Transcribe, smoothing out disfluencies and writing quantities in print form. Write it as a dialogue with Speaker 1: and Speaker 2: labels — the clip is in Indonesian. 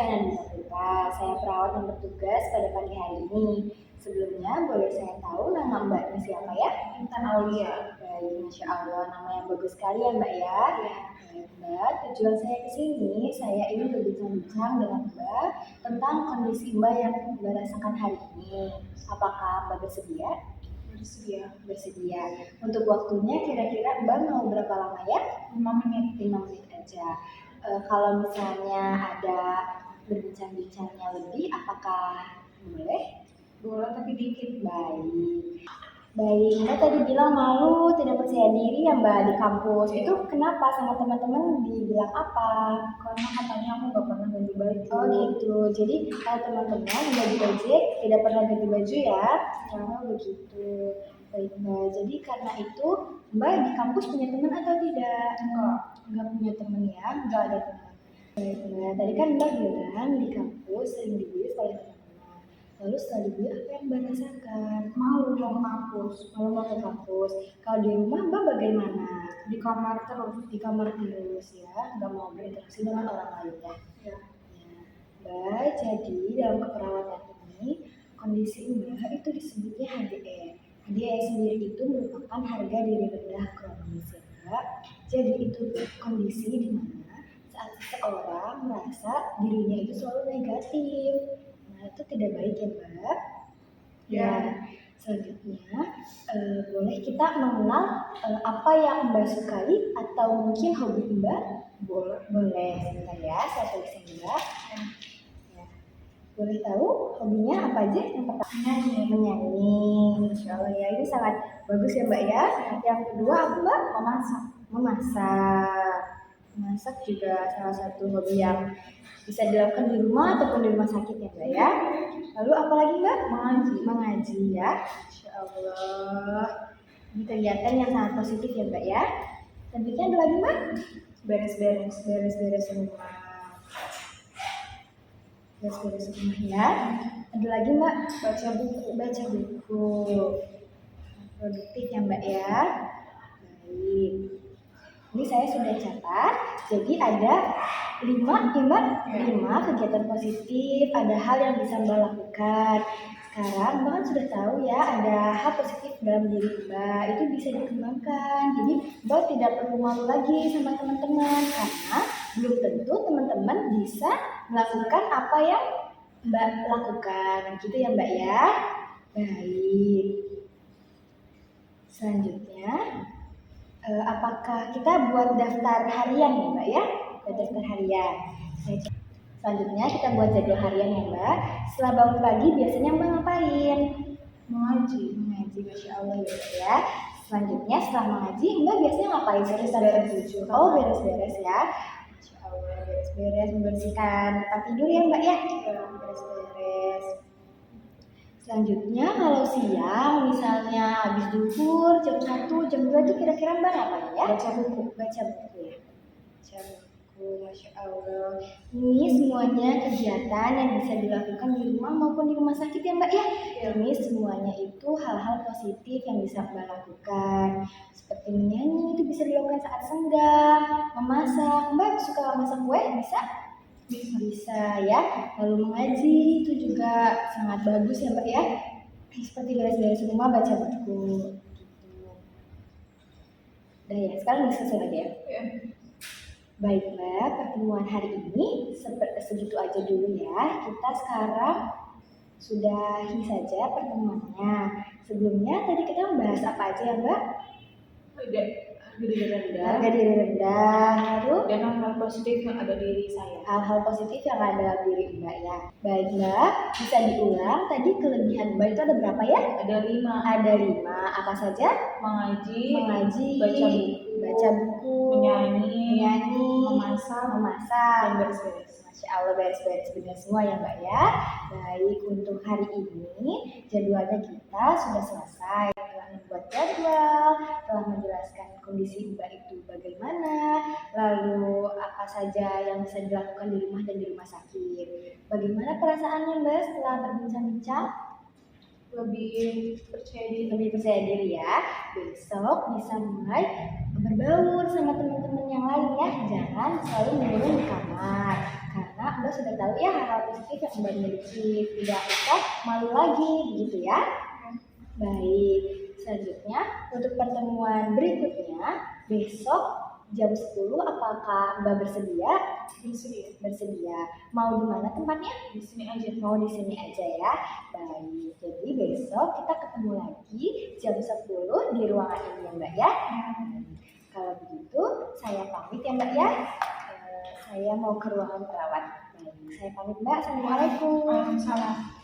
Speaker 1: saya Nadine Saputra, saya perawat yang bertugas pada pagi hari ini. Sebelumnya boleh saya tahu nama Mbaknya siapa ya?
Speaker 2: Intan Aulia.
Speaker 1: Baik, Masya Allah, nama yang bagus sekali ya Mbak ya. Baik Mbak, tujuan saya ke sini, saya ingin berbincang-bincang dengan Mbak tentang kondisi Mbak yang Mbak rasakan hari ini. Apakah Mbak bersedia? Bersedia. Untuk waktunya kira-kira Mbak mau berapa lama ya?
Speaker 2: 5 menit.
Speaker 1: 5 menit aja. Kalau misalnya ada berbincang-bincangnya lebih, apakah boleh?
Speaker 2: Boleh tapi dikit.
Speaker 1: Baik. Mbak tadi bilang malu, tidak percaya diri ya Mbak di kampus. Itu kenapa, sama teman-teman dibilang apa?
Speaker 2: Karena katanya aku gak pernah ganti baju.
Speaker 1: Oh gitu. Jadi kalau teman-teman bagi ojek tidak pernah ganti baju ya? Oh begitu. Baik Mbak. Jadi karena itu Mbak di kampus punya teman atau tidak? Enggak punya teman ya? Enggak ada teman. Baik Mbak. Tadi kan Mbak bilang di kampus sering dibully oleh teman-teman. Lalu setelah dibully apa yang Mbak rasakan?
Speaker 2: Malu mau ke kampus.
Speaker 1: Malu mau ke kampus. Kalau di rumah Mbak bagaimana?
Speaker 2: Di kamar terus.
Speaker 1: Di kamar terus ya? Enggak mau berinteraksi dengan orang lain ya?
Speaker 2: Ya.
Speaker 1: Mbak, jadi dalam keperawatan ini kondisi Mbak itu disebutnya HDR. HDR sendiri itu merupakan harga diri rendah kronis ya Mbak. Jadi itu kondisi di mana saat seseorang merasa dirinya itu selalu negatif. Nah itu tidak baik ya Mbak.
Speaker 2: Ya.
Speaker 1: Selanjutnya boleh kita mengenal apa yang Mbak sukai atau mungkin hobi Mbak? Boleh sebentar ya, saya tulisin Mbak. Boleh tahu hobinya apa aja? Yang pertama menyanyi. Insya Allah ya, ini sangat bagus ya Mbak ya. Yang kedua apa Mbak? Memasak juga salah satu hobi yang bisa dilakukan di rumah ataupun di rumah sakit ya Mbak ya. Lalu apa lagi Mbak? Mengaji ya. Insya Allah. Ini kegiatan yang sangat positif ya Mbak ya. Selanjutnya ada lagi Mbak? Beres-beres rumah. Beres-beres rumah ya. Ada lagi Mbak? Baca buku. Produktif ya Mbak ya. Baik. Ini saya sudah catat. Jadi ada 5 ya Mbak? 5 kegiatan positif. Ada hal yang bisa Mbak lakukan. Sekarang Mbak kan sudah tahu ya ada hal positif dalam diri Mbak. Itu bisa dikembangkan. Jadi Mbak tidak perlu malu lagi sama teman-teman. Karena belum tentu teman-teman bisa melakukan apa yang Mbak lakukan. Gitu ya Mbak ya. Baik. Selanjutnya, apakah kita buat daftar harian ya Mbak ya? Daftar harian. Selanjutnya kita buat jadwal harian ya Mbak. Setelah bangun pagi biasanya Mbak ngapain? Mengaji, Masya Allah ya Mbak ya. Selanjutnya setelah mengaji Mbak biasanya ngapain? Beres-beres. Oh beres-beres ya. Masya Allah, beres-beres, membersihkan tempat tidur ya Mbak ya? Beres-beres. Selanjutnya kalau siang misalnya habis duhur jam 1, jam 2 itu kira-kira Mbak ngapain ya? Baca buku ya. Baca buku, Masya Allah. Ini semuanya kegiatan yang bisa dilakukan di rumah maupun di rumah sakit ya Mbak ya? Ini semuanya itu hal-hal positif yang bisa Mbak lakukan. Seperti menyanyi itu bisa dilakukan saat senggang, memasak. Mbak suka masak kue? Bisa ya. Lalu mengaji itu juga sangat bagus ya Mbak ya. Seperti beres-beres rumah, baca buku gitu. Udah ya, sekarang bisa selesai lagi ya. Baik Mbak, pertemuan hari ini segitu aja dulu ya. Kita sekarang sudahi saja pertemuannya. Sebelumnya tadi kita membahas apa aja ya Mbak? Harga diri rendah, lalu
Speaker 2: dan hal-hal positif yang ada di diri saya.
Speaker 1: Hal-hal positif yang ada dalam diri Mbak ya. Baik Mbak, bisa diulang tadi kelebihan Mbak itu ada berapa ya?
Speaker 2: Ada 5.
Speaker 1: Ada 5. Apa saja?
Speaker 2: Mengaji,
Speaker 1: baca buku, menyanyi, memasak,
Speaker 2: dan beres-beres.
Speaker 1: Masya Allah, beres-beres benar semua ya Mbak ya. Baik, untuk hari ini jadwalnya kita sudah selesai. Telah membuat jadwal, telah menjelaskan kondisi Mbak itu bagaimana, lalu apa saja yang bisa dilakukan di rumah dan di rumah sakit. Bagaimana perasaannya Mbak setelah berbincang-bincang?
Speaker 2: Lebih
Speaker 1: percaya diri ya. Besok bisa mulai berbaur sama teman-teman yang lain ya. Jangan selalu mengurung di kamar karena Mbak sudah dikasih tahu ya hal-hal positif yang Mbak miliki, tidak usah malu lagi, begitu ya. Baik, selanjutnya untuk pertemuan berikutnya besok jam 10 apakah Mbak bersedia?
Speaker 2: Bersedia.
Speaker 1: Bersedia. Mau di mana tempatnya?
Speaker 2: Di sini aja.
Speaker 1: Mau di sini aja ya. Baik, jadi besok kita ketemu lagi jam 10 di ruangan ini ya Mbak ya. Kalau begitu saya pamit ya Mbak ya. Saya mau ke ruangan perawat. Baik, saya pamit Mbak. Assalamualaikum.
Speaker 2: Waalaikumsalam.